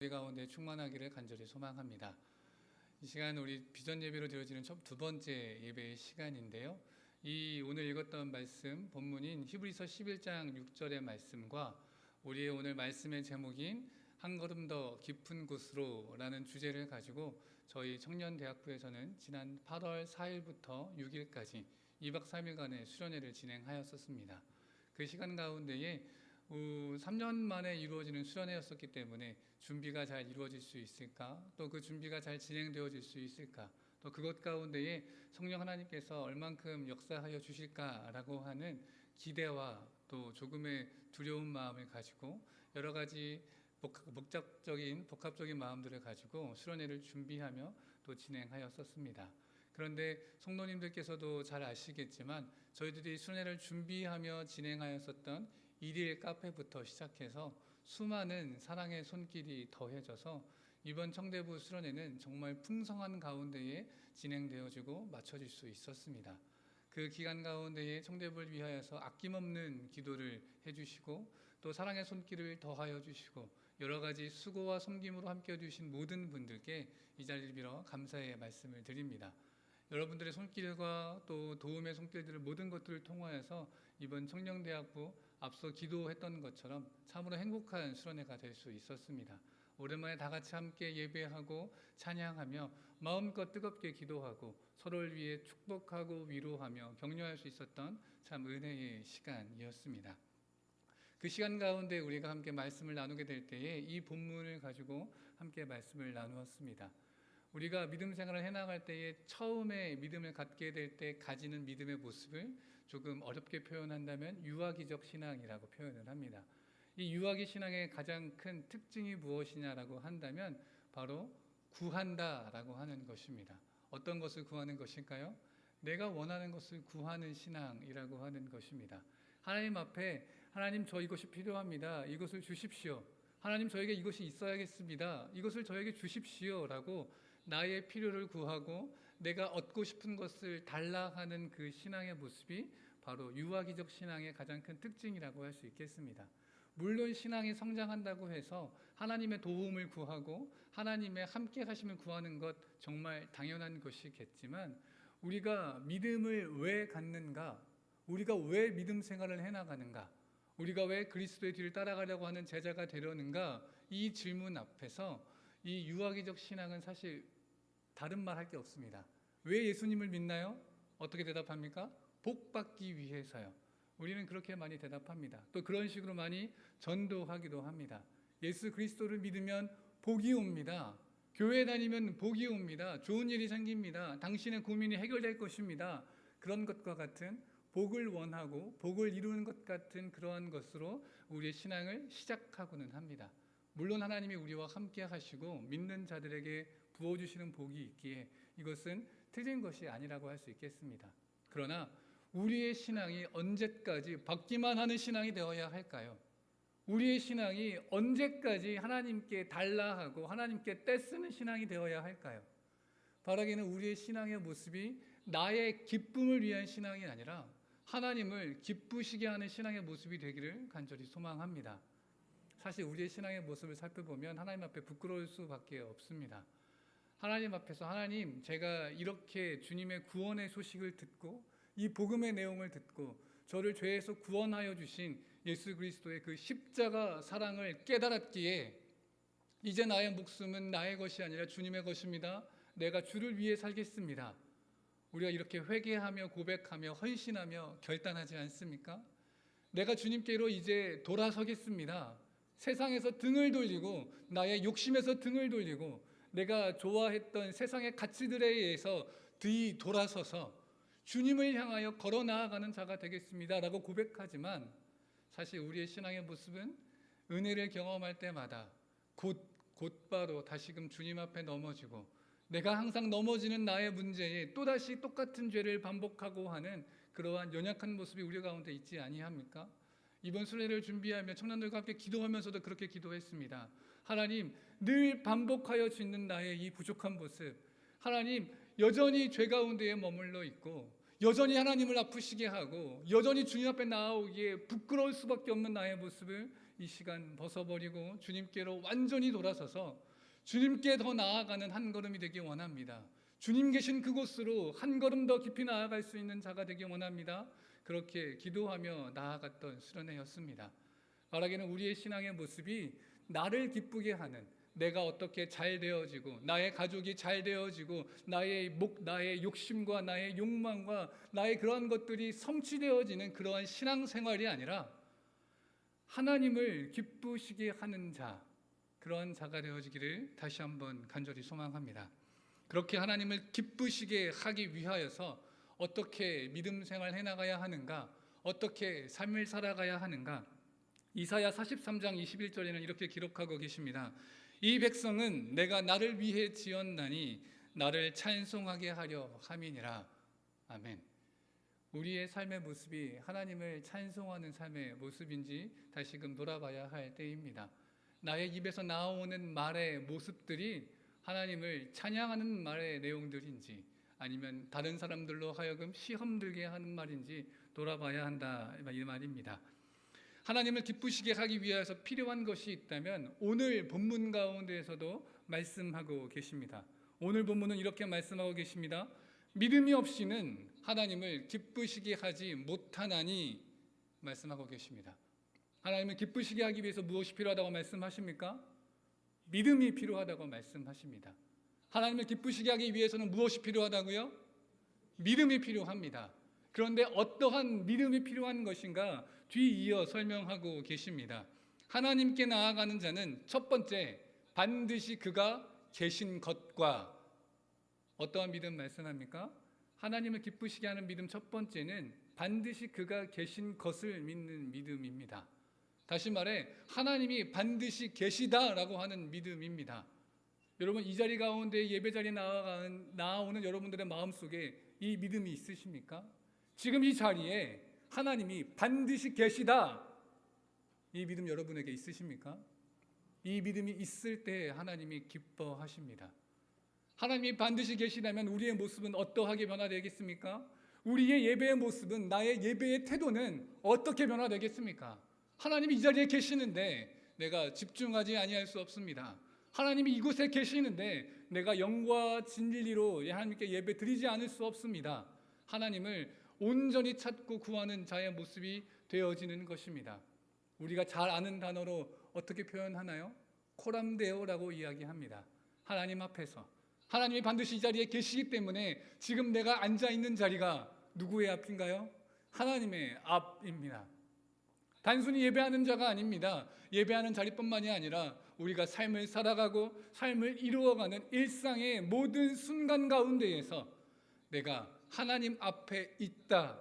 우리 가운데 충만하기를 간절히 소망합니다. 이 시간 우리 비전 예배로 드려지는 두 번째 예배의 시간인데요. 이 오늘 읽었던 말씀 본문인 히브리서 11장 6절의 말씀과 우리의 오늘 말씀의 제목인 한 걸음 더 깊은 곳으로 라는 주제를 가지고 저희 청년대학부에서는 지난 8월 4일부터 6일까지 2박 3일간의 수련회를 진행하였었습니다. 그 시간 가운데에 3년 만에 이루어지는 수련회였었기 때문에 준비가 잘 이루어질 수 있을까, 또 그 준비가 잘 진행되어질 수 있을까, 또 그것 가운데에 성령 하나님께서 얼만큼 역사하여 주실까라고 하는 기대와 또 조금의 두려운 마음을 가지고 여러 가지 복합적인 마음들을 가지고 수련회를 준비하며 또 진행하였었습니다. 그런데 성도님들께서도 잘 아시겠지만 저희들이 수련회를 준비하며 진행하였었던 일일 카페부터 시작해서 수많은 사랑의 손길이 더해져서 이번 청대부 수련회는 정말 풍성한 가운데에 진행되어지고 마쳐질 수 있었습니다. 그 기간 가운데에 청대부를 위하여서 아낌없는 기도를 해주시고 또 사랑의 손길을 더하여 주시고 여러 가지 수고와 섬김으로 함께 해주신 모든 분들께 이 자리를 빌어 감사의 말씀을 드립니다. 여러분들의 손길과 또 도움의 손길들을 모든 것들을 통하여서 이번 청년대학부 앞서 기도했던 것처럼 참으로 행복한 수련회가 될 수 있었습니다. 오랜만에 다 같이 함께 예배하고 찬양하며 마음껏 뜨겁게 기도하고 서로를 위해 축복하고 위로하며 격려할 수 있었던 참 은혜의 시간이었습니다. 그 시간 가운데 우리가 함께 말씀을 나누게 될 때에 이 본문을 가지고 함께 말씀을 나누었습니다. 우리가 믿음 생활을 해나갈 때에 처음에 믿음을 갖게 될 때 가지는 믿음의 모습을 조금 어렵게 표현한다면 유아기적 신앙이라고 표현을 합니다. 이 유아기 신앙의 가장 큰 특징이 무엇이냐라고 한다면 바로 구한다라고 하는 것입니다. 어떤 것을 구하는 것일까요? 내가 원하는 것을 구하는 신앙이라고 하는 것입니다. 하나님 앞에 하나님 저 이것이 필요합니다. 이것을 주십시오. 하나님 저에게 이것이 있어야겠습니다. 이것을 저에게 주십시오라고 나의 필요를 구하고 내가 얻고 싶은 것을 달라 하는 그 신앙의 모습이 바로 유아기적 신앙의 가장 큰 특징이라고 할 수 있겠습니다. 물론 신앙이 성장한다고 해서 하나님의 도움을 구하고 하나님의 함께 하심을 구하는 것 정말 당연한 것이겠지만 우리가 믿음을 왜 갖는가? 우리가 왜 믿음 생활을 해나가는가? 우리가 왜 그리스도의 뒤를 따라가려고 하는 제자가 되려는가? 이 질문 앞에서 이 유아기적 신앙은 사실 다른 말 할 게 없습니다. 왜 예수님을 믿나요? 어떻게 대답합니까? 복 받기 위해서요. 우리는 그렇게 많이 대답합니다. 또 그런 식으로 많이 전도하기도 합니다. 예수 그리스도를 믿으면 복이 옵니다. 교회 다니면 복이 옵니다. 좋은 일이 생깁니다. 당신의 고민이 해결될 것입니다. 그런 것과 같은 복을 원하고 복을 이루는 것 같은 그러한 것으로 우리의 신앙을 시작하고는 합니다. 물론 하나님이 우리와 함께 하시고 믿는 자들에게 부어주시는 복이 있기에 이것은 틀린 것이 아니라고 할 수 있겠습니다. 그러나 우리의 신앙이 언제까지 받기만 하는 신앙이 되어야 할까요? 우리의 신앙이 언제까지 하나님께 달라하고 하나님께 떼쓰는 신앙이 되어야 할까요? 바라기는 우리의 신앙의 모습이 나의 기쁨을 위한 신앙이 아니라 하나님을 기쁘시게 하는 신앙의 모습이 되기를 간절히 소망합니다. 사실 우리의 신앙의 모습을 살펴보면 하나님 앞에 부끄러울 수밖에 없습니다. 하나님 앞에서 하나님, 제가 이렇게 주님의 구원의 소식을 듣고 이 복음의 내용을 듣고 저를 죄에서 구원하여 주신 예수 그리스도의 그 십자가 사랑을 깨달았기에 이제 나의 목숨은 나의 것이 아니라 주님의 것입니다. 내가 주를 위해 살겠습니다. 우리가 이렇게 회개하며 고백하며 헌신하며 결단하지 않습니까? 내가 주님께로 이제 돌아서겠습니다. 세상에서 등을 돌리고 나의 욕심에서 등을 돌리고 내가 좋아했던 세상의 가치들에 의해서 뒤돌아서서 주님을 향하여 걸어 나아가는 자가 되겠습니다 라고 고백하지만 사실 우리의 신앙의 모습은 은혜를 경험할 때마다 곧바로 다시금 주님 앞에 넘어지고 내가 항상 넘어지는 나의 문제에 또다시 똑같은 죄를 반복하고 하는 그러한 연약한 모습이 우리 가운데 있지 아니합니까? 이번 수련회를 준비하며 청년들과 함께 기도하면서도 그렇게 기도했습니다. 하나님, 늘 반복하여 짓는 나의 이 부족한 모습, 하나님, 여전히 죄 가운데에 머물러 있고 여전히 하나님을 아프시게 하고 여전히 주님 앞에 나아오기에 부끄러울 수밖에 없는 나의 모습을 이 시간 벗어버리고 주님께로 완전히 돌아서서 주님께 더 나아가는 한 걸음이 되기 원합니다. 주님 계신 그곳으로 한 걸음 더 깊이 나아갈 수 있는 자가 되기 원합니다. 그렇게 기도하며 나아갔던 수련회였습니다. 말하기는 우리의 신앙의 모습이 나를 기쁘게 하는, 내가 어떻게 잘 되어지고 나의 가족이 잘 되어지고 나의 욕심과 나의 욕망과 나의 그러한 것들이 성취되어지는 그러한 신앙생활이 아니라 하나님을 기쁘시게 하는 자, 그러한 자가 되어지기를 다시 한번 간절히 소망합니다. 그렇게 하나님을 기쁘시게 하기 위하여서 어떻게 믿음 생활 해나가야 하는가, 어떻게 삶을 살아가야 하는가, 이사야 43장 21절에는 이렇게 기록하고 계십니다. 이 백성은 내가 나를 위해 지었나니 나를 찬송하게 하려 함이니라. 아멘. 우리의 삶의 모습이 하나님을 찬송하는 삶의 모습인지 다시금 돌아봐야 할 때입니다. 나의 입에서 나오는 말의 모습들이 하나님을 찬양하는 말의 내용들인지 아니면 다른 사람들로 하여금 시험 들게 하는 말인지 돌아봐야 한다, 이 말입니다. 하나님을 기쁘시게 하기 위해서 필요한 것이 있다면 오늘 본문 가운데에서도 말씀하고 계십니다. 오늘 본문은 이렇게 말씀하고 계십니다. 믿음이 없이는 하나님을 기쁘시게 하지 못하나니 말씀하고 계십니다. 하나님을 기쁘시게 하기 위해서 무엇이 필요하다고 말씀하십니까? 믿음이 필요하다고 말씀하십니다. 하나님을 기쁘시게 하기 위해서는 무엇이 필요하다고요? 믿음이 필요합니다. 그런데 어떠한 믿음이 필요한 것인가 뒤이어 설명하고 계십니다. 하나님께 나아가는 자는 첫 번째, 반드시 그가 계신 것과, 어떠한 믿음 말씀합니까? 하나님을 기쁘시게 하는 믿음 첫 번째는 반드시 그가 계신 것을 믿는 믿음입니다. 다시 말해 하나님이 반드시 계시다라고 하는 믿음입니다. 여러분, 이 자리 가운데 예배 자리에 나오는 여러분들의 마음속에 이 믿음이 있으십니까? 지금 이 자리에 하나님이 반드시 계시다, 이 믿음 여러분에게 있으십니까? 이 믿음이 있을 때 하나님이 기뻐하십니다. 하나님이 반드시 계시다면 우리의 모습은 어떠하게 변화되겠습니까? 우리의 예배의 모습은, 나의 예배의 태도는 어떻게 변화되겠습니까? 하나님이 이 자리에 계시는데 내가 집중하지 아니할 수 없습니다. 하나님이 이곳에 계시는데 내가 영과 진리로 하나님께 예배 드리지 않을 수 없습니다. 하나님을 온전히 찾고 구하는 자의 모습이 되어지는 것입니다. 우리가 잘 아는 단어로 어떻게 표현하나요? 코람데오라고 이야기합니다. 하나님 앞에서 하나님이 반드시 이 자리에 계시기 때문에 지금 내가 앉아있는 자리가 누구의 앞인가요? 하나님의 앞입니다. 단순히 예배하는 자가 아닙니다. 예배하는 자리뿐만이 아니라 우리가 삶을 살아가고 삶을 이루어가는 일상의 모든 순간 가운데에서 내가 하나님 앞에 있다,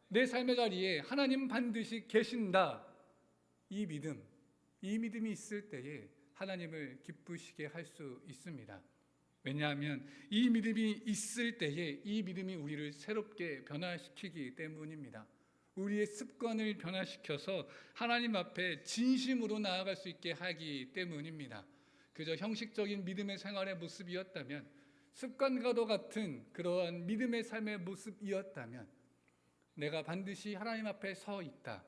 내 삶의 자리에 하나님 반드시 계신다, 이 믿음이 있을 때에 하나님을 기쁘시게 할 수 있습니다. 왜냐하면 이 믿음이 있을 때에 이 믿음이 우리를 새롭게 변화시키기 때문입니다. 우리의 습관을 변화시켜서 하나님 앞에 진심으로 나아갈 수 있게 하기 때문입니다. 그저 형식적인 믿음의 생활의 모습이었다면, 습관과도 같은 그러한 믿음의 삶의 모습이었다면, 내가 반드시 하나님 앞에 서 있다,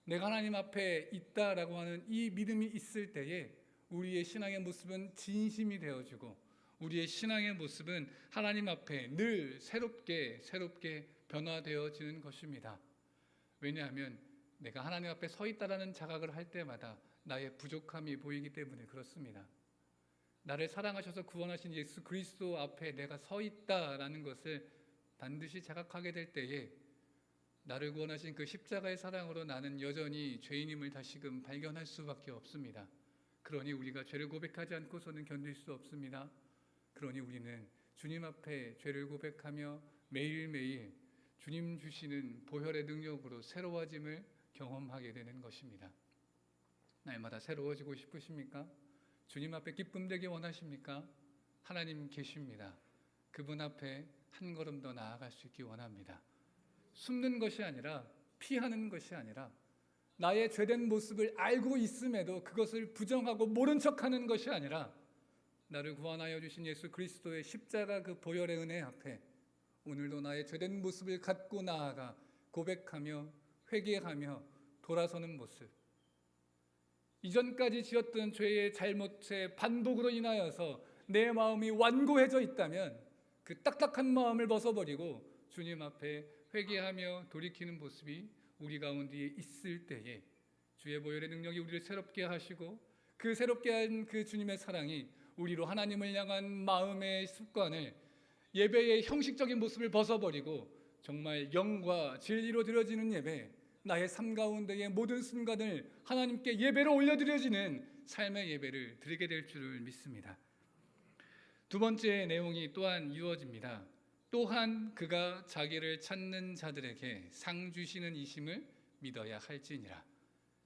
내가 하나님 앞에 있다라고 하는 이 믿음이 있을 때에 우리의 신앙의 모습은 진심이 되어지고 우리의 신앙의 모습은 하나님 앞에 늘 새롭게 변화되어지는 것입니다. 왜냐하면 내가 하나님 앞에 서 있다라는 자각을 할 때마다 나의 부족함이 보이기 때문에 그렇습니다. 나를 사랑하셔서 구원하신 예수 그리스도 앞에 내가 서 있다라는 것을 반드시 자각하게 될 때에 나를 구원하신 그 십자가의 사랑으로 나는 여전히 죄인임을 다시금 발견할 수밖에 없습니다. 그러니 우리가 죄를 고백하지 않고서는 견딜 수 없습니다. 그러니 우리는 주님 앞에 죄를 고백하며 매일매일 주님 주시는 보혈의 능력으로 새로워짐을 경험하게 되는 것입니다. 날마다 새로워지고 싶으십니까? 주님 앞에 기쁨 되기 원하십니까? 하나님 계십니다. 그분 앞에 한 걸음 더 나아갈 수 있기 원합니다. 숨는 것이 아니라, 피하는 것이 아니라, 나의 죄된 모습을 알고 있음에도 그것을 부정하고 모른 척하는 것이 아니라, 나를 구원하여 주신 예수 그리스도의 십자가 그 보혈의 은혜 앞에 오늘도 나의 죄된 모습을 갖고 나아가 고백하며 회개하며 돌아서는 모습, 이전까지 지었던 죄의 잘못의 반복으로 인하여서 내 마음이 완고해져 있다면 그 딱딱한 마음을 벗어버리고 주님 앞에 회개하며 돌이키는 모습이 우리 가운데 있을 때에 주의 보혈의 능력이 우리를 새롭게 하시고 그 새롭게 한 그 주님의 사랑이 우리로 하나님을 향한 마음의 습관을, 예배의 형식적인 모습을 벗어버리고 정말 영과 진리로 드려지는 예배, 나의 삶 가운데의 모든 순간을 하나님께 예배로 올려드려지는 삶의 예배를 드리게 될 줄을 믿습니다. 두 번째 내용이 또한 이루어집니다. 또한 그가 자기를 찾는 자들에게 상 주시는 이심을 믿어야 할지니라.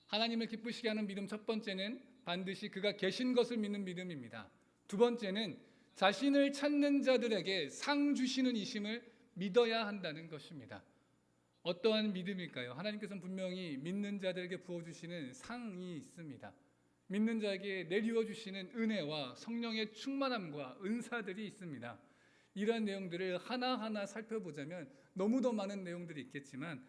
하나님을 기쁘시게 하는 믿음, 첫 번째는 반드시 그가 계신 것을 믿는 믿음입니다. 두 번째는 자신을 찾는 자들에게 상 주시는 이심을 믿어야 한다는 것입니다. 어떠한 믿음일까요? 하나님께서는 분명히 믿는 자들에게 부어주시는 상이 있습니다. 믿는 자에게 내리워 주시는 은혜와 성령의 충만함과 은사들이 있습니다. 이러한 내용들을 하나하나 살펴보자면 너무도 많은 내용들이 있겠지만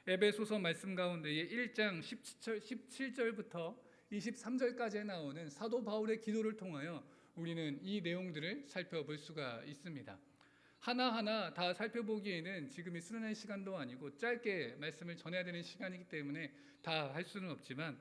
에베소서 말씀 가운데에 1장 17절부터 23절까지에 나오는 사도 바울의 기도를 통하여 우리는 이 내용들을 살펴볼 수가 있습니다. 하나하나 다 살펴보기에는 지금이 수련의 시간도 아니고 짧게 말씀을 전해야 되는 시간이기 때문에 다 할 수는 없지만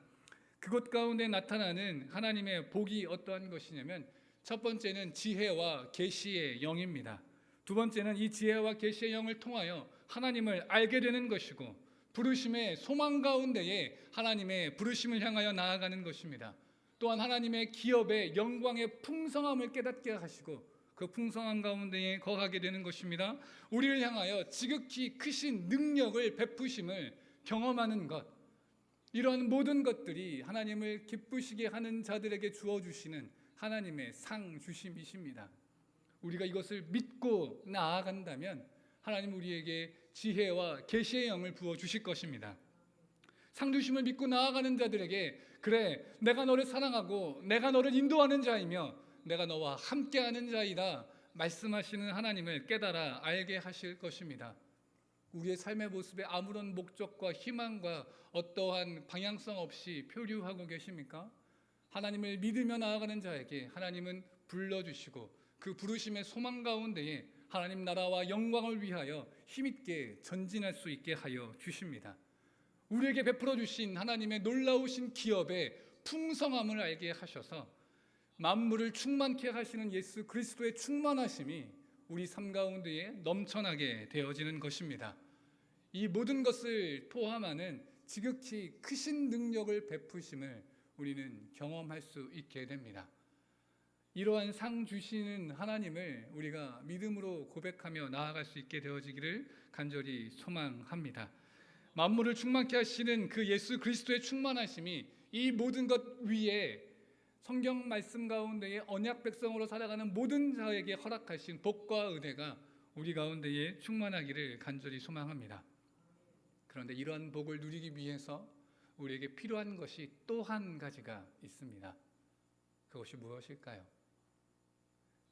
그것 가운데 나타나는 하나님의 복이 어떠한 것이냐면 첫 번째는 지혜와 계시의 영입니다. 두 번째는 이 지혜와 계시의 영을 통하여 하나님을 알게 되는 것이고 부르심의 소망 가운데에 하나님의 부르심을 향하여 나아가는 것입니다. 또한 하나님의 기업의 영광의 풍성함을 깨닫게 하시고 그 풍성함 가운데에 거하게 되는 것입니다. 우리를 향하여 지극히 크신 능력을 베푸심을 경험하는 것, 이런 모든 것들이 하나님을 기쁘시게 하는 자들에게 주어주시는 하나님의 상 주심이십니다. 우리가 이것을 믿고 나아간다면 하나님 우리에게 지혜와 계시의 영을 부어주실 것입니다. 상 주심을 믿고 나아가는 자들에게 그래, 내가 너를 사랑하고 내가 너를 인도하는 자이며 내가 너와 함께하는 자이다 말씀하시는 하나님을 깨달아 알게 하실 것입니다. 우리의 삶의 모습에 아무런 목적과 희망과 어떠한 방향성 없이 표류하고 계십니까? 하나님을 믿으며 나아가는 자에게 하나님은 불러주시고 그 부르심의 소망 가운데에 하나님 나라와 영광을 위하여 힘있게 전진할 수 있게 하여 주십니다. 우리에게 베풀어 주신 하나님의 놀라우신 기업의 풍성함을 알게 하셔서 만물을 충만케 하시는 예수 그리스도의 충만하심이 우리 삶 가운데에 넘쳐나게 되어지는 것입니다. 이 모든 것을 포함하는 지극히 크신 능력을 베푸심을 우리는 경험할 수 있게 됩니다. 이러한 상 주시는 하나님을 우리가 믿음으로 고백하며 나아갈 수 있게 되어지기를 간절히 소망합니다. 만물을 충만케 하시는 그 예수 그리스도의 충만하심이 이 모든 것 위에 성경 말씀 가운데에 언약 백성으로 살아가는 모든 자에게 허락하신 복과 은혜가 우리 가운데에 충만하기를 간절히 소망합니다. 그런데 이러한 복을 누리기 위해서 우리에게 필요한 것이 또 한 가지가 있습니다. 그것이 무엇일까요?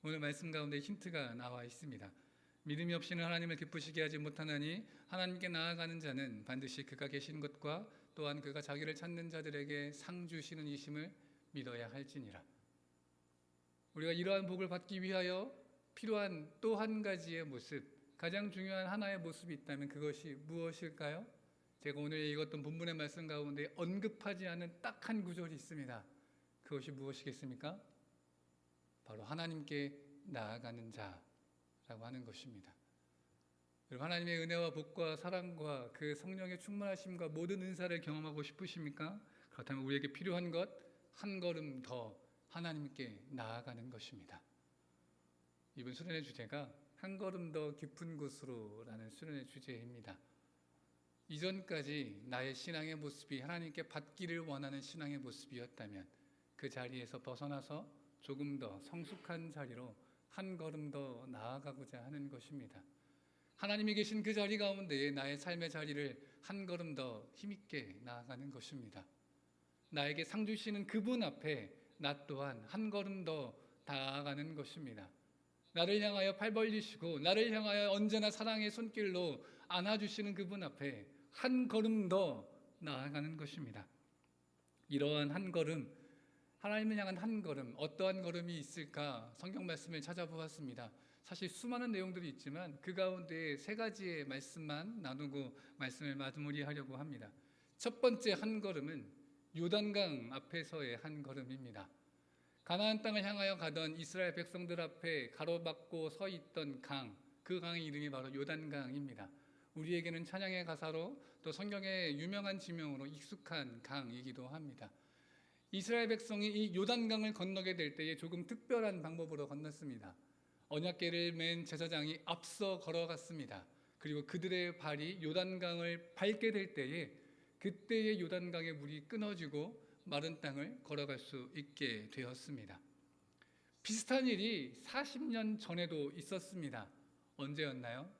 오늘 말씀 가운데 힌트가 나와 있습니다. 믿음이 없이는 하나님을 기쁘시게 하지 못하나니 하나님께 나아가는 자는 반드시 그가 계신 것과 또한 그가 자기를 찾는 자들에게 상 주시는 이심을 믿어야 할지니라. 우리가 이러한 복을 받기 위하여 필요한 또 한 가지의 모습, 가장 중요한 하나의 모습이 있다면 그것이 무엇일까요? 제가 오늘 읽었던 본문의 말씀 가운데 언급하지 않은 딱 한 구절이 있습니다. 그것이 무엇이겠습니까? 바로 하나님께 나아가는 자라고 하는 것입니다. 여러분, 하나님의 은혜와 복과 사랑과 그 성령의 충만하심과 모든 은사를 경험하고 싶으십니까? 그렇다면 우리에게 필요한 것 한 걸음 더 하나님께 나아가는 것입니다. 이번 수련의 주제가 한 걸음 더 깊은 곳으로 라는 수련의 주제입니다. 이전까지 나의 신앙의 모습이 하나님께 받기를 원하는 신앙의 모습이었다면 그 자리에서 벗어나서 조금 더 성숙한 자리로 한 걸음 더 나아가고자 하는 것입니다. 하나님이 계신 그 자리 가운데에 나의 삶의 자리를 한 걸음 더 힘있게 나아가는 것입니다. 나에게 상 주시는 그분 앞에 나 또한 한 걸음 더 나아가는 것입니다. 나를 향하여 팔 벌리시고 나를 향하여 언제나 사랑의 손길로 안아주시는 그분 앞에 한 걸음 더 나아가는 것입니다. 이러한 한 걸음, 하나님을 향한 한 걸음, 어떠한 걸음이 있을까 성경 말씀을 찾아보았습니다. 사실 수많은 내용들이 있지만 그 가운데 세 가지의 말씀만 나누고 말씀을 마무리하려고 합니다. 첫 번째 한 걸음은 요단강 앞에서의 한 걸음입니다. 가나안 땅을 향하여 가던 이스라엘 백성들 앞에 가로막고 서 있던 강, 그 강의 이름이 바로 요단강입니다. 우리에게는 찬양의 가사로 또 성경의 유명한 지명으로 익숙한 강이기도 합니다. 이스라엘 백성이 이 요단강을 건너게 될 때에 조금 특별한 방법으로 건넜습니다. 언약궤를 맨 제사장이 앞서 걸어갔습니다. 그리고 그들의 발이 요단강을 밟게 될 때에 그때의 요단강의 물이 끊어지고 마른 땅을 걸어갈 수 있게 되었습니다. 비슷한 일이 40년 전에도 있었습니다. 언제였나요?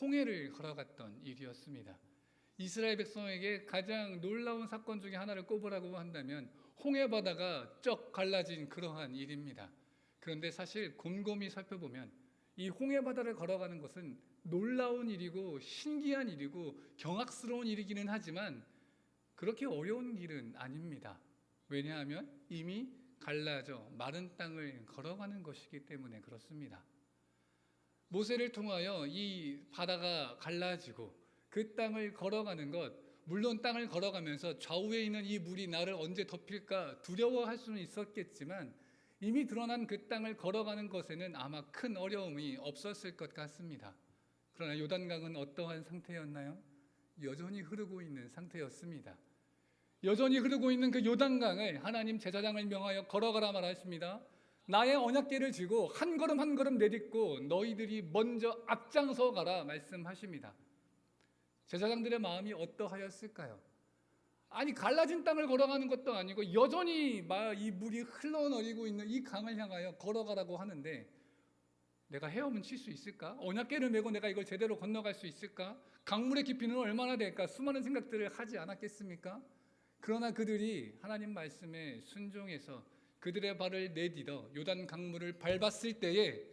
홍해를 걸어갔던 일이었습니다. 이스라엘 백성에게 가장 놀라운 사건 중에 하나를 꼽으라고 한다면 홍해 바다가 쩍 갈라진 그러한 일입니다. 그런데 사실 곰곰이 살펴보면 이 홍해 바다를 걸어가는 것은 놀라운 일이고 신기한 일이고 경악스러운 일이기는 하지만 그렇게 어려운 길은 아닙니다. 왜냐하면 이미 갈라져 마른 땅을 걸어가는 것이기 때문에 그렇습니다. 모세를 통하여 이 바다가 갈라지고 그 땅을 걸어가는 것, 물론 땅을 걸어가면서 좌우에 있는 이 물이 나를 언제 덮일까 두려워할 수는 있었겠지만 이미 드러난 그 땅을 걸어가는 것에는 아마 큰 어려움이 없었을 것 같습니다. 그러나 요단강은 어떠한 상태였나요? 여전히 흐르고 있는 상태였습니다. 여전히 흐르고 있는 그 요단강을 하나님 제사장을 명하여 걸어가라 말하십니다. 나의 언약궤를 쥐고 한 걸음 한 걸음 내딛고 너희들이 먼저 앞장서 가라 말씀하십니다. 제사장들의 마음이 어떠하였을까요? 아니 갈라진 땅을 걸어가는 것도 아니고 여전히 이 물이 흘러내리고 있는 이 강을 향하여 걸어가라고 하는데 내가 헤엄은 칠 수 있을까? 언약궤를 메고 내가 이걸 제대로 건너갈 수 있을까? 강물의 깊이는 얼마나 될까? 수많은 생각들을 하지 않았겠습니까? 그러나 그들이 하나님 말씀에 순종해서 그들의 발을 내딛어 요단 강물을 밟았을 때에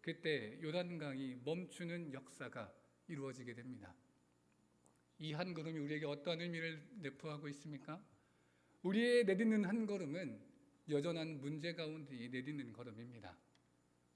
그때 요단강이 멈추는 역사가 이루어지게 됩니다. 이 한 걸음이 우리에게 어떠한 의미를 내포하고 있습니까? 우리의 내딛는 한 걸음은 여전한 문제 가운데 내딛는 걸음입니다.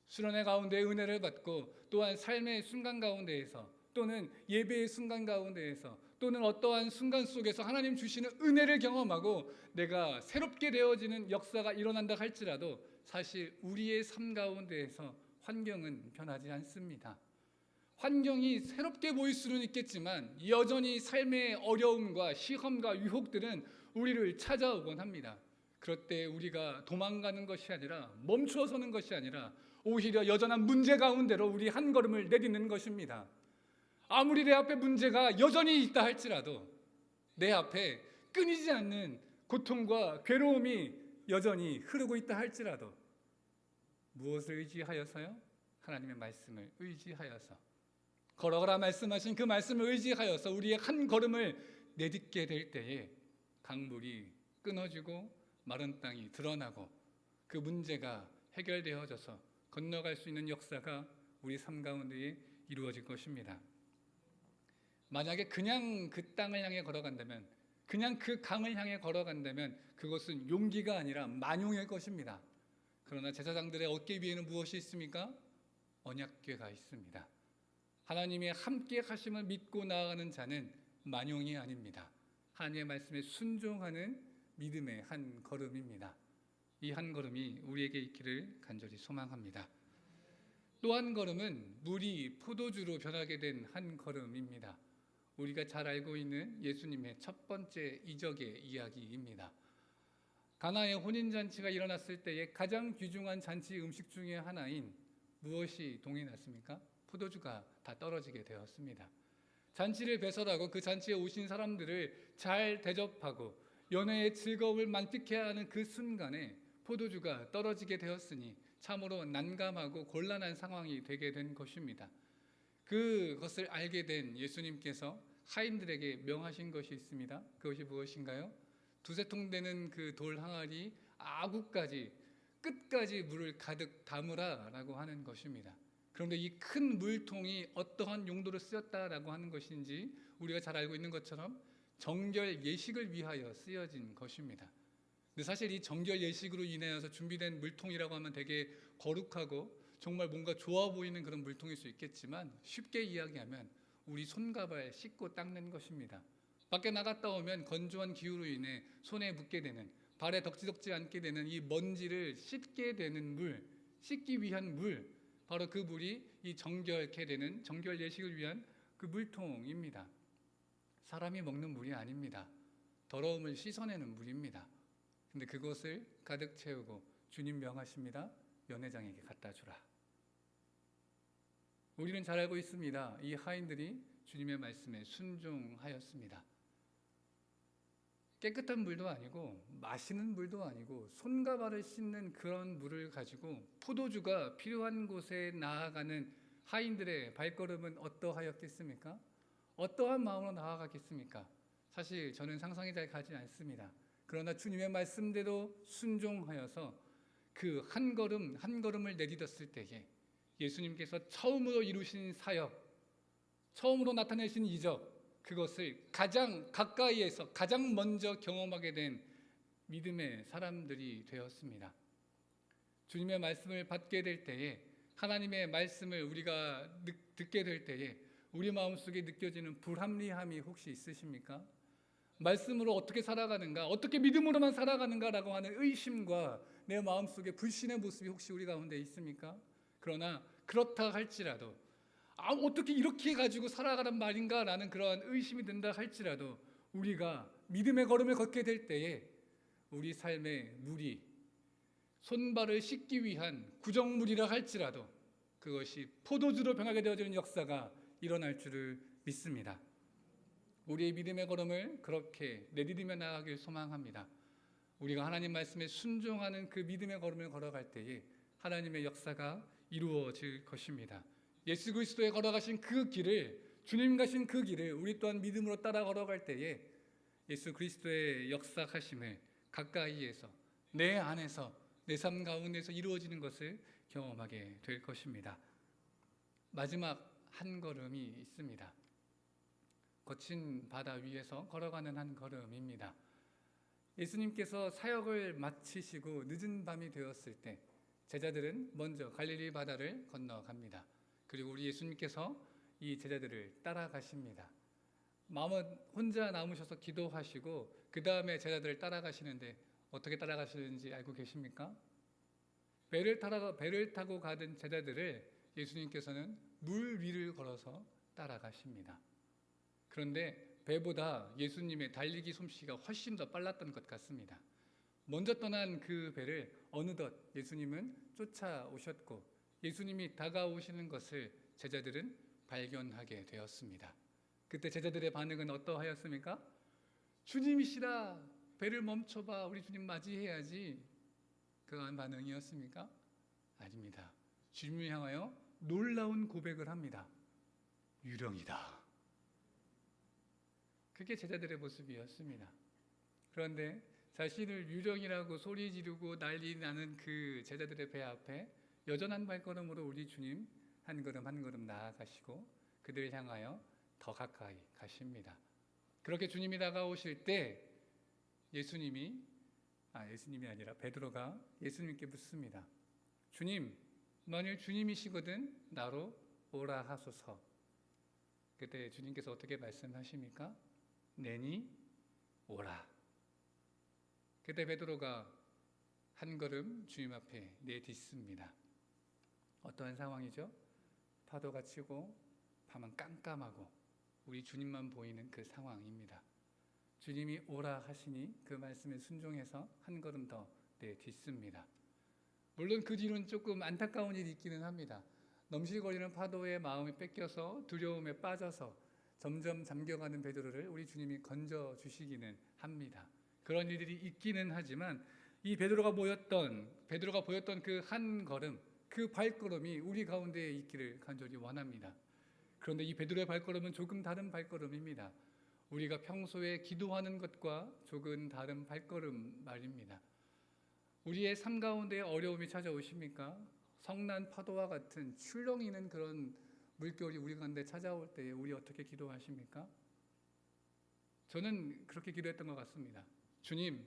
수련회 가운데 은혜를 받고 또한 삶의 순간 가운데에서 또는 예배의 순간 가운데에서 또는 어떠한 순간 속에서 하나님 주시는 은혜를 경험하고 내가 새롭게 되어지는 역사가 일어난다 할지라도 사실 우리의 삶 가운데에서 환경은 변하지 않습니다. 환경이 새롭게 보일 수는 있겠지만 여전히 삶의 어려움과 시험과 유혹들은 우리를 찾아오곤 합니다. 그럴 때 우리가 도망가는 것이 아니라 멈추어서는 것이 아니라 오히려 여전한 문제 가운데로 우리 한 걸음을 내딛는 것입니다. 아무리 내 앞에 문제가 여전히 있다 할지라도 내 앞에 끊이지 않는 고통과 괴로움이 여전히 흐르고 있다 할지라도 무엇을 의지하여서요? 하나님의 말씀을 의지하여서 걸어가라 말씀하신 그 말씀을 의지하여서 우리의 한 걸음을 내딛게 될 때에 강물이 끊어지고 마른 땅이 드러나고 그 문제가 해결되어져서 건너갈 수 있는 역사가 우리 삶 가운데에 이루어질 것입니다. 만약에 그냥 그 땅을 향해 걸어간다면, 그냥 그 강을 향해 걸어간다면 그것은 용기가 아니라 만용일 것입니다. 그러나 제사장들의 어깨 위에는 무엇이 있습니까? 언약궤가 있습니다. 하나님의 함께 하심을 믿고 나아가는 자는 만용이 아닙니다. 하나님의 말씀에 순종하는 믿음의 한 걸음입니다. 이 한 걸음이 우리에게 있기를 간절히 소망합니다. 또 한 걸음은 물이 포도주로 변하게 된 한 걸음입니다. 우리가 잘 알고 있는 예수님의 첫 번째 이적의 이야기입니다. 가나의 혼인잔치가 일어났을 때에 가장 귀중한 잔치 음식 중에 하나인 무엇이 동이 났습니까? 포도주가 다 떨어지게 되었습니다. 잔치를 배설하고 그 잔치에 오신 사람들을 잘 대접하고 연회의 즐거움을 만끽해야 하는 그 순간에 포도주가 떨어지게 되었으니 참으로 난감하고 곤란한 상황이 되게 된 것입니다. 그것을 알게 된 예수님께서 하인들에게 명하신 것이 있습니다. 그것이 무엇인가요? 두세 통 되는 그 돌 항아리 아구까지 끝까지 물을 가득 담으라라고 하는 것입니다. 그런데 이 큰 물통이 어떠한 용도로 쓰였다라고 하는 것인지 우리가 잘 알고 있는 것처럼 정결 예식을 위하여 쓰여진 것입니다. 근데 사실 이 정결 예식으로 인하여서 준비된 물통이라고 하면 되게 거룩하고 정말 뭔가 좋아 보이는 그런 물통일 수 있겠지만, 쉽게 이야기하면 우리 손과 발 씻고 닦는 것입니다. 밖에 나갔다 오면 건조한 기후로 인해 손에 묻게 되는, 발에 덕지덕지 않게 되는 이 먼지를 씻게 되는 물, 씻기 위한 물, 바로 그 물이 이 정결케 되는 정결 예식을 위한 그 물통입니다. 사람이 먹는 물이 아닙니다. 더러움을 씻어내는 물입니다. 근데 그것을 가득 채우고 주님 명하십니다. 연회장에게 갖다 주라. 우리는 잘 알고 있습니다. 이 하인들이 주님의 말씀에 순종하였습니다. 깨끗한 물도 아니고 마시는 물도 아니고 손과 발을 씻는 그런 물을 가지고 포도주가 필요한 곳에 나아가는 하인들의 발걸음은 어떠하였겠습니까? 어떠한 마음으로 나아갔겠습니까? 사실 저는 상상이 잘 가지 않습니다. 그러나 주님의 말씀대로 순종하여서 그 한 걸음 한 걸음을 내딛었을 때에 예수님께서 처음으로 이루신 사역, 처음으로 나타내신 이적, 그것을 가장 가까이에서 가장 먼저 경험하게 된 믿음의 사람들이 되었습니다. 주님의 말씀을 받게 될 때에, 하나님의 말씀을 우리가 듣게 될 때에 우리 마음속에 느껴지는 불합리함이 혹시 있으십니까? 말씀으로 어떻게 살아가는가, 어떻게 믿음으로만 살아가는가라고 하는 의심과 내 마음속에 불신의 모습이 혹시 우리 가운데 있습니까? 그러나 그렇다 할지라도, 어떻게 이렇게 가지고 살아가란 말인가 라는 그러한 의심이 든다 할지라도, 우리가 믿음의 걸음을 걷게 될 때에 우리 삶의 물이 손발을 씻기 위한 구정물이라 할지라도 그것이 포도주로 변하게 되어지는 역사가 일어날 줄을 믿습니다. 우리의 믿음의 걸음을 그렇게 내디디며 나아가길 소망합니다. 우리가 하나님 말씀에 순종하는 그 믿음의 걸음을 걸어갈 때에 하나님의 역사가 이루어질 것입니다. 예수 그리스도의 걸어가신 그 길을, 주님 가신 그 길을 우리 또한 믿음으로 따라 걸어갈 때에 예수 그리스도의 역사하심을 가까이에서, 내 안에서, 내 삶 가운데서 이루어지는 것을 경험하게 될 것입니다. 마지막 한 걸음이 있습니다. 거친 바다 위에서 걸어가는 한 걸음입니다. 예수님께서 사역을 마치시고 늦은 밤이 되었을 때 제자들은 먼저 갈릴리 바다를 건너갑니다. 그리고 우리 예수님께서 이 제자들을 따라가십니다. 마음은 혼자 남으셔서 기도하시고 그 다음에 제자들을 따라가시는데 어떻게 따라가시는지 알고 계십니까? 배를 타고 가던 제자들을 예수님께서는 물 위를 걸어서 따라가십니다. 그런데 배보다 예수님의 달리기 솜씨가 훨씬 더 빨랐던 것 같습니다. 먼저 떠난 그 배를 어느덧 예수님은 쫓아오셨고 예수님이 다가오시는 것을 제자들은 발견하게 되었습니다. 그때 제자들의 반응은 어떠하였습니까? 주님이시라, 배를 멈춰봐, 우리 주님 맞이해야지, 그러한 반응이었습니까? 아닙니다. 주님을 향하여 놀라운 고백을 합니다. 유령이다. 그게 제자들의 모습이었습니다. 그런데 자신을 유령이라고 소리 지르고 난리 나는 그 제자들의 배 앞에 여전한 발걸음으로 우리 주님 한 걸음 한 걸음 나아가시고 그들을 향하여 더 가까이 가십니다. 그렇게 주님이 다가오실 때 예수님이 아니라 베드로가 예수님께 묻습니다. 주님, 만일 주님이시거든 나로 오라 하소서. 그때 주님께서 어떻게 말씀하십니까? 내니 오라. 그때 베드로가 한 걸음 주님 앞에 내딛습니다. 어떠한 상황이죠? 파도가 치고 밤은 깜깜하고 우리 주님만 보이는 그 상황입니다. 주님이 오라 하시니 그 말씀에 순종해서 한 걸음 더 내딛습니다. 물론 그 뒤로는 조금 안타까운 일이 있기는 합니다. 넘실거리는 파도에 마음이 뺏겨서 두려움에 빠져서 점점 잠겨가는 베드로를 우리 주님이 건져 주시기는 합니다. 그런 일들이 있기는 하지만 이 베드로가 보였던 그 한 걸음, 그 발걸음이 우리 가운데에 있기를 간절히 원합니다. 그런데 이 베드로의 발걸음은 조금 다른 발걸음입니다. 우리가 평소에 기도하는 것과 조금 다른 발걸음 말입니다. 우리의 삶 가운데 어려움이 찾아오십니까? 성난 파도와 같은 출렁이는 그런 물결이 우리 가운데 찾아올 때 우리 어떻게 기도하십니까? 저는 그렇게 기도했던 것 같습니다. 주님,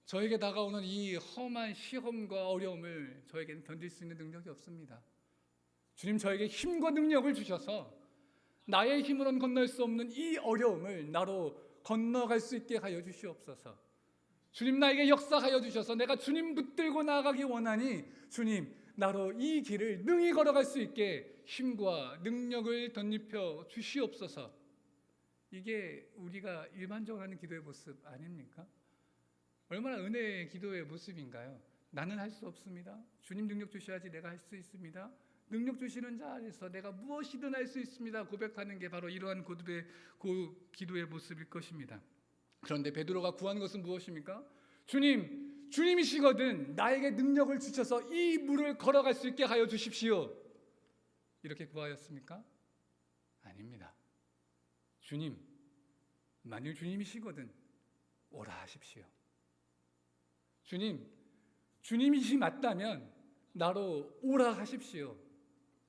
저에게 다가오는 이 험한 시험과 어려움을 저에게는 견딜 수 있는 능력이 없습니다. 주님, 저에게 힘과 능력을 주셔서 나의 힘으로는 건널 수 없는 이 어려움을 나로 건너갈 수 있게 하여 주시옵소서. 주님, 나에게 역사하여 주셔서 내가 주님 붙들고 나아가기 원하니 주님, 나로 이 길을 능히 걸어갈 수 있게 힘과 능력을 덧입혀 주시옵소서. 이게 우리가 일반적으로 하는 기도의 모습 아닙니까? 얼마나 은혜의 기도의 모습인가요? 나는 할 수 없습니다. 주님 능력 주셔야지 내가 할 수 있습니다. 능력 주시는 자 안에서 내가 무엇이든 할 수 있습니다. 고백하는 게 바로 이러한 기도의 모습일 것입니다. 그런데 베드로가 구한 것은 무엇입니까? 주님, 주님이시거든 나에게 능력을 주셔서 이 물을 걸어갈 수 있게 하여 주십시오. 이렇게 구하였습니까? 아닙니다. 주님, 만일 주님이시거든 오라 하십시오. 주님, 주님이시 맞다면 나로 오라 하십시오.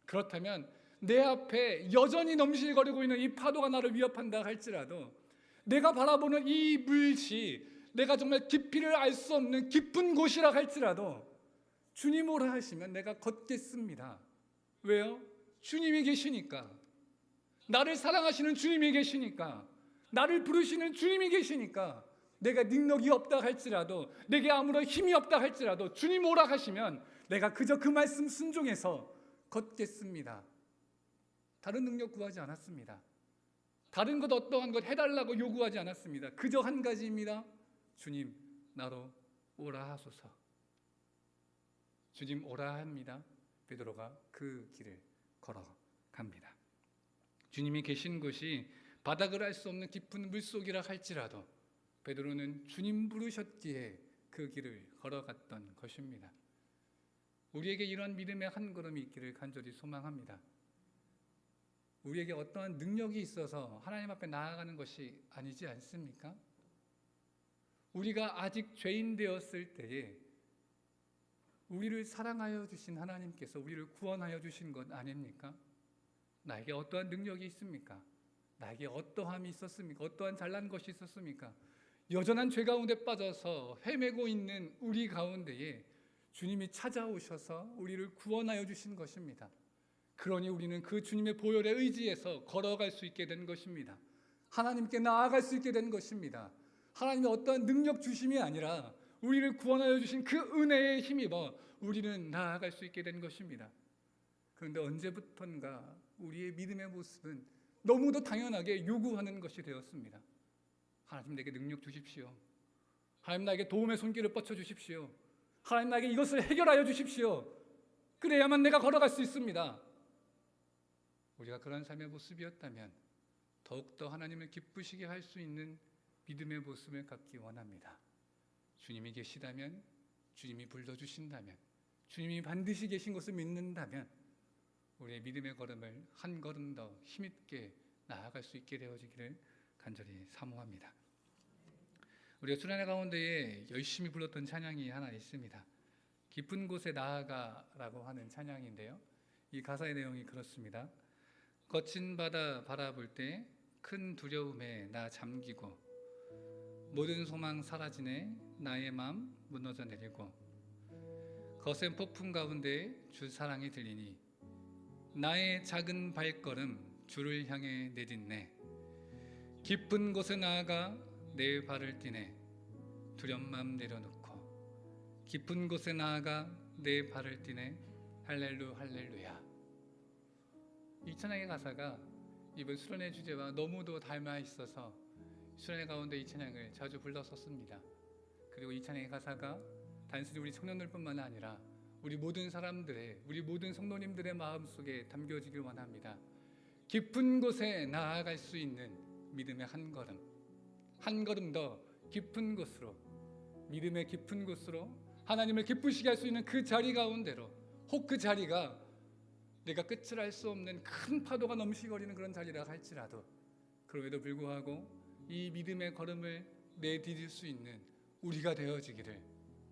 그렇다면 내 앞에 여전히 넘실거리고 있는 이 파도가 나를 위협한다 할지라도 내가 바라보는 이 물이 내가 정말 깊이를 알 수 없는 깊은 곳이라 할지라도 주님 오라 하시면 내가 걷겠습니다. 왜요? 주님이 계시니까. 나를 사랑하시는 주님이 계시니까. 나를 부르시는 주님이 계시니까. 내가 능력이 없다 할지라도 내게 아무런 힘이 없다 할지라도 주님 오라 하시면 내가 그저 그 말씀 순종해서 걷겠습니다. 다른 능력 구하지 않았습니다. 다른 것 어떠한 것 해달라고 요구하지 않았습니다. 그저 한 가지입니다. 주님, 나로 오라 하소서. 주님 오라 합니다. 베드로가 그 길을 걸어갑니다. 주님이 계신 곳이 바닥을 알 수 없는 깊은 물속이라 할지라도 베드로는 주님 부르셨기에 그 길을 걸어갔던 것입니다. 우리에게 이러한 믿음의 한 걸음이 있기를 간절히 소망합니다. 우리에게 어떠한 능력이 있어서 하나님 앞에 나아가는 것이 아니지 않습니까? 우리가 아직 죄인 되었을 때에 우리를 사랑하여 주신 하나님께서 우리를 구원하여 주신 것 아닙니까? 나에게 어떠한 능력이 있습니까? 나에게 어떠함이 있었습니까? 어떠한 잘난 것이 있었습니까? 여전한 죄 가운데 빠져서 헤매고 있는 우리 가운데에 주님이 찾아오셔서 우리를 구원하여 주신 것입니다. 그러니 우리는 그 주님의 보혈에 의지해서 걸어갈 수 있게 된 것입니다. 하나님께 나아갈 수 있게 된 것입니다. 하나님의 어떠한 능력 주심이 아니라 우리를 구원하여 주신 그 은혜에 힘입어 우리는 나아갈 수 있게 된 것입니다. 그런데 언제부턴가 우리의 믿음의 모습은 너무도 당연하게 요구하는 것이 되었습니다. 하나님 내게 능력 주십시오. 하나님 나에게 도움의 손길을 뻗쳐 주십시오. 하나님 나에게 이것을 해결하여 주십시오. 그래야만 내가 걸어갈 수 있습니다. 우리가 그런 삶의 모습이었다면 더욱더 하나님을 기쁘시게 할 수 있는 믿음의 모습을 갖기 원합니다. 주님이 계시다면, 주님이 불러주신다면, 주님이 반드시 계신 것을 믿는다면 우리의 믿음의 걸음을 한 걸음 더 힘있게 나아갈 수 있게 되어지기를 간절히 사모합니다. 우리가 수련회 가운데에 열심히 불렀던 찬양이 하나 있습니다. 깊은 곳에 나아가라고 하는 찬양인데요. 이 가사의 내용이 그렇습니다. 거친 바다 바라볼 때 큰 두려움에 나 잠기고 모든 소망 사라지네 나의 맘 무너져 내리고 거센 폭풍 가운데 주 사랑이 들리니 나의 작은 발걸음 주를 향해 내딛네 깊은 곳에 나아가 내 발을 띠네 두려운 맘 내려놓고 깊은 곳에 나아가 내 발을 띠네 할렐루야. 이 찬양의 가사가 이번 수련회 주제와 너무도 닮아 있어서 수련회 가운데 이 찬양을 자주 불렀었습니다. 그리고 이 찬양의 가사가 단순히 우리 청년들뿐만 아니라 우리 모든 사람들의, 우리 모든 성도님들의 마음속에 담겨지길 원합니다. 깊은 곳에 나아갈 수 있는 믿음의 한 걸음 더 깊은 곳으로, 믿음의 깊은 곳으로 하나님을 기쁘시게 할 수 있는 그 자리 가운데로, 혹 그 자리가 내가 끝을 알 수 없는 큰 파도가 넘실거리는 그런 자리라 할지라도 그럼에도 불구하고 이 믿음의 걸음을 내디딜 수 있는 우리가 되어지기를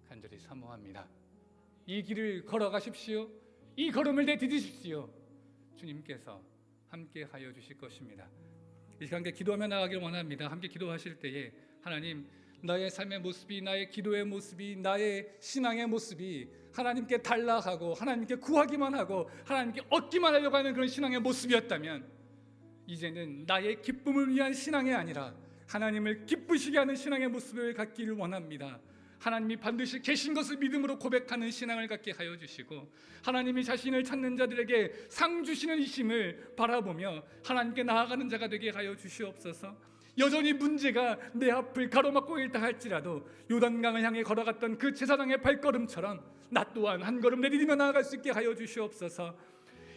간절히 사모합니다. 이 길을 걸어가십시오. 이 걸음을 내디디십시오. 주님께서 함께 하여 주실 것입니다. 이렇게 함께 기도하며 나가기를 원합니다. 함께 기도하실 때에 하나님, 나의 삶의 모습이, 나의 기도의 모습이, 나의 신앙의 모습이 하나님께 달라하고 하나님께 구하기만 하고 하나님께 얻기만 하려고 하는 그런 신앙의 모습이었다면, 이제는 나의 기쁨을 위한 신앙이 아니라 하나님을 기쁘시게 하는 신앙의 모습을 갖기를 원합니다. 하나님이 반드시 계신 것을 믿음으로 고백하는 신앙을 갖게 하여 주시고, 하나님이 자신을 찾는 자들에게 상 주시는 이심을 바라보며 하나님께 나아가는 자가 되게 하여 주시옵소서. 여전히 문제가 내 앞을 가로막고 있다 할지라도 요단강을 향해 걸어갔던 그 제사장의 발걸음처럼 나 또한 한 걸음 내디디며 나아갈 수 있게 하여 주시옵소서.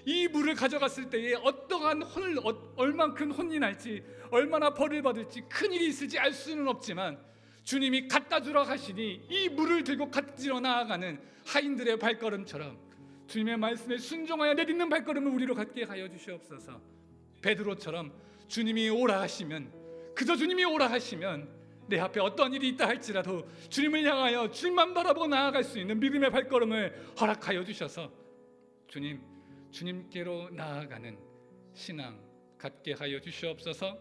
이 물을 가져갔을 때에 어떠한 혼을, 얼만큼 혼이 날지, 얼마나 벌을 받을지, 큰 일이 있을지 알 수는 없지만 주님이 갖다 주라 하시니 이 물을 들고 가지러 나아가는 하인들의 발걸음처럼 주님의 말씀에 순종하여 내딛는 발걸음을 우리로 갖게 하여 주시옵소서. 베드로처럼 주님이 오라 하시면, 그저 주님이 오라 하시면 내 앞에 어떤 일이 있다 할지라도 주님을 향하여 주님만 바라보고 나아갈 수 있는 믿음의 발걸음을 허락하여 주셔서 주님께로 나아가는 신앙 갖게 하여 주시옵소서.